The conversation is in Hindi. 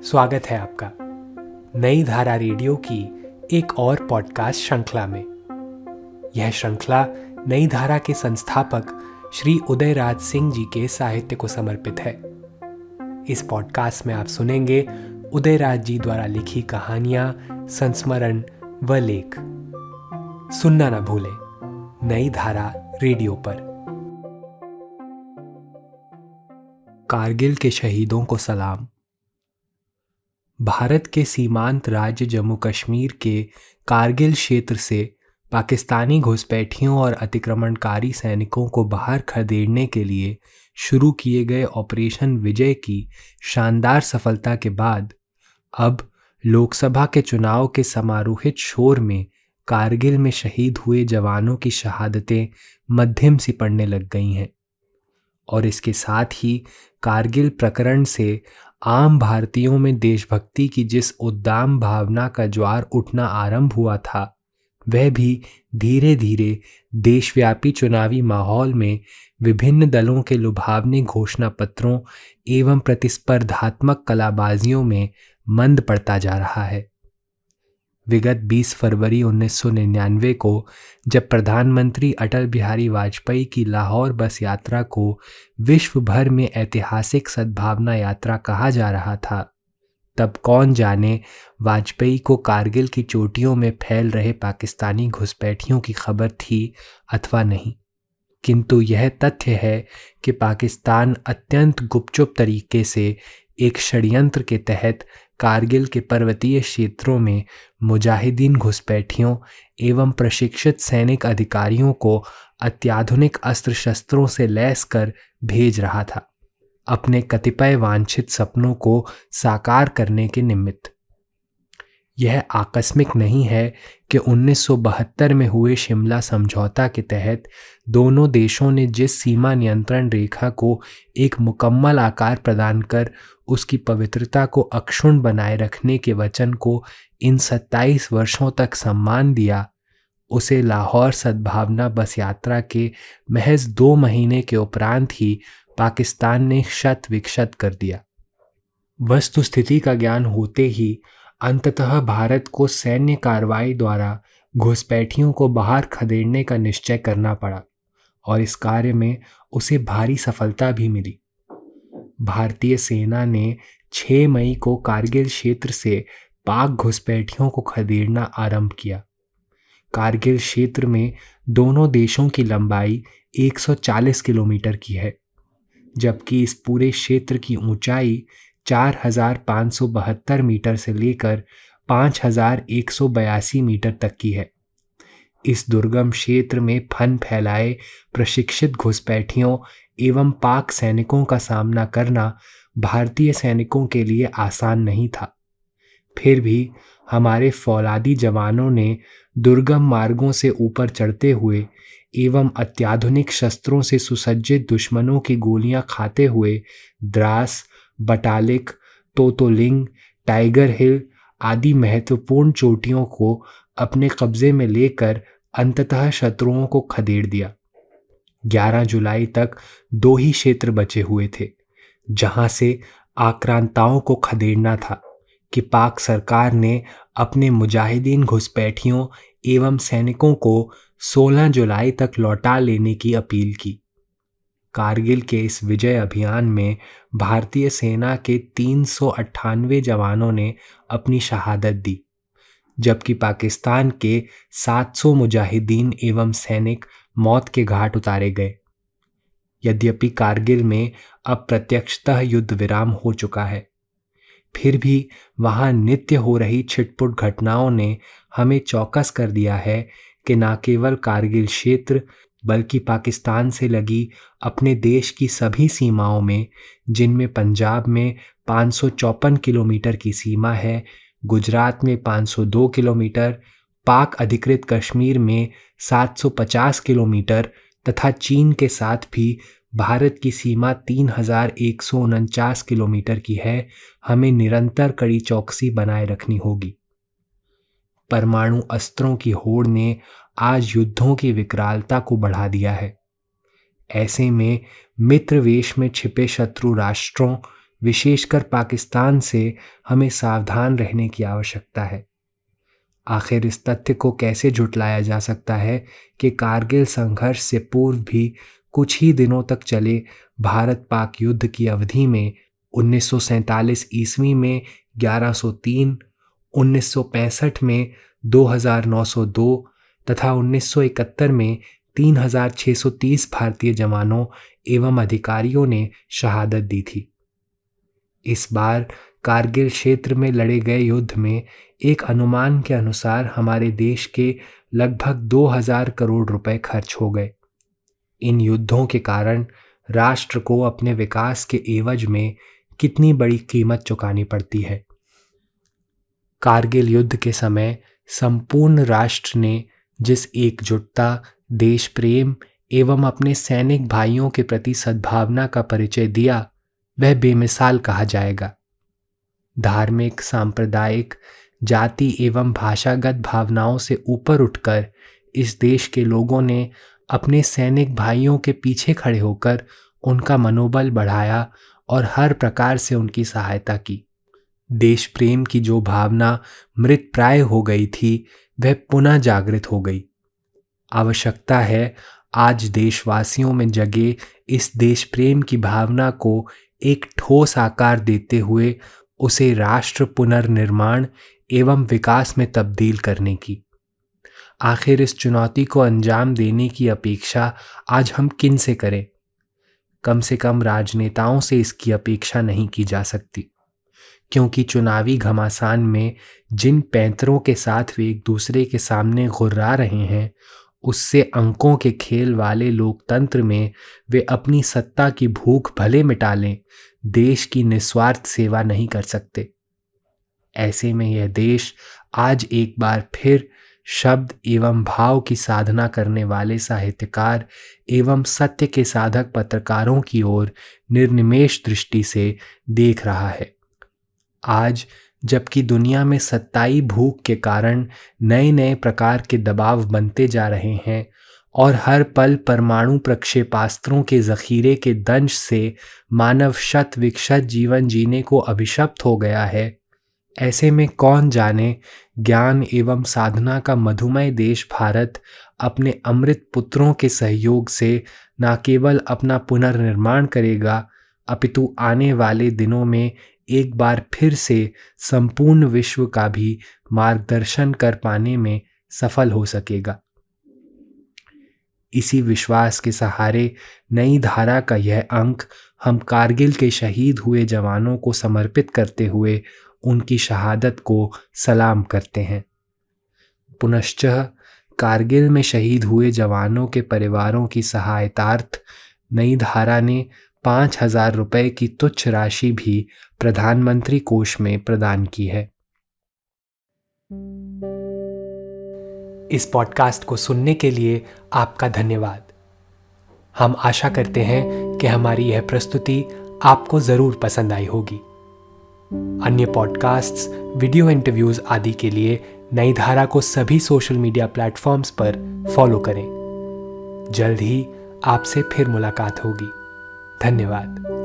स्वागत है आपका नई धारा रेडियो की एक और पॉडकास्ट श्रृंखला में। यह श्रृंखला नई धारा के संस्थापक श्री उदयराज सिंह जी के साहित्य को समर्पित है। इस पॉडकास्ट में आप सुनेंगे उदयराज जी द्वारा लिखी कहानियां, संस्मरण व लेख। सुनना न भूलें नई धारा रेडियो पर। कारगिल के शहीदों को सलाम। भारत के सीमांत राज्य जम्मू कश्मीर के कारगिल क्षेत्र से पाकिस्तानी घुसपैठियों और अतिक्रमणकारी सैनिकों को बाहर खदेड़ने के लिए शुरू किए गए ऑपरेशन विजय की शानदार सफलता के बाद अब लोकसभा के चुनाव के समारोहित शोर में कारगिल में शहीद हुए जवानों की शहादतें मध्यम सी पड़ने लग गई हैं। और इसके साथ ही कारगिल प्रकरण से आम भारतीयों में देशभक्ति की जिस उद्दाम भावना का ज्वार उठना आरंभ हुआ था, वह भी धीरे धीरे देशव्यापी चुनावी माहौल में विभिन्न दलों के लुभावने घोषणा पत्रों एवं प्रतिस्पर्धात्मक कलाबाजियों में मंद पड़ता जा रहा है। विगत 20 फरवरी 1999 को जब प्रधानमंत्री अटल बिहारी वाजपेयी की लाहौर बस यात्रा को विश्व भर में ऐतिहासिक सद्भावना यात्रा कहा जा रहा था, तब कौन जाने वाजपेयी को कारगिल की चोटियों में फैल रहे पाकिस्तानी घुसपैठियों की खबर थी अथवा नहीं। किंतु यह तथ्य है कि पाकिस्तान अत्यंत गुपचुप तरीके से एक षड्यंत्र के तहत कारगिल के पर्वतीय क्षेत्रों में मुजाहिदीन घुसपैठियों एवं प्रशिक्षित सैनिक अधिकारियों को अत्याधुनिक अस्त्र शस्त्रों से लैस कर भेज रहा था, अपने कतिपय वांछित सपनों को साकार करने के निमित्त। यह आकस्मिक नहीं है कि 1972 में हुए शिमला समझौता के तहत दोनों देशों ने जिस सीमा नियंत्रण रेखा को एक मुकम्मल आकार प्रदान कर उसकी पवित्रता को अक्षुण्ण बनाए रखने के वचन को इन 27 वर्षों तक सम्मान दिया, उसे लाहौर सद्भावना बस यात्रा के महज 2 महीने के उपरांत ही पाकिस्तान ने शत विक्षत कर दिया। वस्तुस्थिति का ज्ञान होते ही अंततः भारत को सैन्य कार्रवाई द्वारा घुसपैठियों को बाहर खदेड़ने का निश्चय करना पड़ा और इस कार्य में उसे भारी सफलता भी मिली। भारतीय सेना ने 6 मई को कारगिल क्षेत्र से पाक घुसपैठियों को खदेड़ना आरंभ किया। कारगिल क्षेत्र में दोनों देशों की लंबाई 140 किलोमीटर की है, जबकि इस पूरे क्षेत्र की ऊंचाई 4,572 मीटर से लेकर 5,182 मीटर तक की है। इस दुर्गम क्षेत्र में फन फैलाए प्रशिक्षित घुसपैठियों एवं पाक सैनिकों का सामना करना भारतीय सैनिकों के लिए आसान नहीं था। फिर भी हमारे फौलादी जवानों ने दुर्गम मार्गों से ऊपर चढ़ते हुए एवं अत्याधुनिक शस्त्रों से सुसज्जित दुश्मनों की गोलियां खाते हुए द्रास, बटालिक, तोतोलिंग, टाइगर हिल आदि महत्वपूर्ण चोटियों को अपने कब्जे में लेकर अंततः शत्रुओं को खदेड़ दिया। 11 जुलाई तक 2 ही क्षेत्र बचे हुए थे जहां से आक्रांताओं को खदेड़ना था कि पाक सरकार ने अपने मुजाहिदीन घुसपैठियों एवं सैनिकों को 16 जुलाई तक लौटा लेने की अपील की। कारगिल के इस विजय अभियान में भारतीय सेना के 398 जवानों ने अपनी शहादत दी, जबकि पाकिस्तान के 700 मुजाहिदीन एवं सैनिक मौत के घाट उतारे गए। यद्यपि कारगिल में अब प्रत्यक्षतः युद्ध विराम हो चुका है, फिर भी वहां नित्य हो रही छिटपुट घटनाओं ने हमें चौकस कर दिया है कि न केवल कारगिल क्षेत्र बल्कि पाकिस्तान से लगी अपने देश की सभी सीमाओं में, जिनमें पंजाब में 554 किलोमीटर की सीमा है, गुजरात में 502 किलोमीटर, पाक अधिकृत कश्मीर में 750 किलोमीटर तथा चीन के साथ भी भारत की सीमा 3,149 किलोमीटर की है, हमें निरंतर कड़ी चौकसी बनाए रखनी होगी। परमाणु अस्त्रों की होड़ ने आज युद्धों की विकरालता को बढ़ा दिया है। ऐसे में मित्र वेश में छिपे शत्रु राष्ट्रों विशेषकर पाकिस्तान से हमें सावधान रहने की आवश्यकता है। आखिर इस तथ्य को कैसे झुटलाया जा सकता है कि कारगिल संघर्ष से पूर्व भी कुछ ही दिनों तक चले भारत पाक युद्ध की अवधि में 1947 ईस्वी में 1103, 1965 में 2902 तथा 1971 में 3630 भारतीय जवानों एवं अधिकारियों ने शहादत दी थी। इस बार कारगिल क्षेत्र में लड़े गए युद्ध में एक अनुमान के अनुसार हमारे देश के लगभग 2000 करोड़ रुपए खर्च हो गए। इन युद्धों के कारण राष्ट्र को अपने विकास के एवज में कितनी बड़ी कीमत चुकानी पड़ती है। कारगिल युद्ध के समय संपूर्ण राष्ट्र ने जिस एकजुटता, देश प्रेम एवं अपने सैनिक भाइयों के प्रति सद्भावना का परिचय दिया, वह बेमिसाल कहा जाएगा। धार्मिक, सांप्रदायिक, जाति एवं भाषागत भावनाओं से ऊपर उठकर इस देश के लोगों ने अपने सैनिक भाइयों के पीछे खड़े होकर उनका मनोबल बढ़ाया और हर प्रकार से उनकी सहायता की। देश प्रेम की जो भावना मृत प्राय हो गई थी, वह पुनः जागृत हो गई। आवश्यकता है आज देशवासियों में जगे इस देश प्रेम की भावना को एक ठोस आकार देते हुए उसे राष्ट्र पुनर्निर्माण एवं विकास में तब्दील करने की। आखिर इस चुनौती को अंजाम देने की अपेक्षा आज हम किन से करें? कम से कम राजनेताओं से इसकी अपेक्षा नहीं की जा सकती, क्योंकि चुनावी घमासान में जिन पैंतरों के साथ वे एक दूसरे के सामने घुर्रा रहे हैं, उससे अंकों के खेल वाले लोकतंत्र में वे अपनी सत्ता की भूख भले मिटा लें, देश की निस्वार्थ सेवा नहीं कर सकते। ऐसे में यह देश आज एक बार फिर शब्द एवं भाव की साधना करने वाले साहित्यकार एवं सत्य के साधक पत्रकारों की ओर निर्निमेष दृष्टि से देख रहा है। आज जबकि दुनिया में सत्ताई भूख के कारण नए नए प्रकार के दबाव बनते जा रहे हैं और हर पल परमाणु प्रक्षेपास्त्रों के जखीरे के दंश से मानव शत विकशत जीवन जीने को अभिशप्त हो गया है, ऐसे में कौन जाने ज्ञान एवं साधना का मधुमय देश भारत अपने अमृत पुत्रों के सहयोग से न केवल अपना पुनर्निर्माण करेगा, अपितु आने वाले दिनों में एक बार फिर से संपूर्ण विश्व का भी मार्गदर्शन कर पाने में सफल हो सकेगा। इसी विश्वास के सहारे नई धारा का यह अंक हम कारगिल के शहीद हुए जवानों को समर्पित करते हुए उनकी शहादत को सलाम करते हैं। पुनश्च कारगिल में शहीद हुए जवानों के परिवारों की सहायतार्थ नई धारा ने 5000 रुपये की तुच्छ राशि भी प्रधानमंत्री कोष में प्रदान की है। इस पॉडकास्ट को सुनने के लिए आपका धन्यवाद। हम आशा करते हैं कि हमारी यह प्रस्तुति आपको ज़रूर पसंद आई होगी। अन्य पॉडकास्ट्स, वीडियो इंटरव्यूज़ आदि के लिए नई धारा को सभी सोशल मीडिया प्लेटफॉर्म्स पर फॉलो करें। जल्द ही आपसे फिर मुलाकात होगी। धन्यवाद।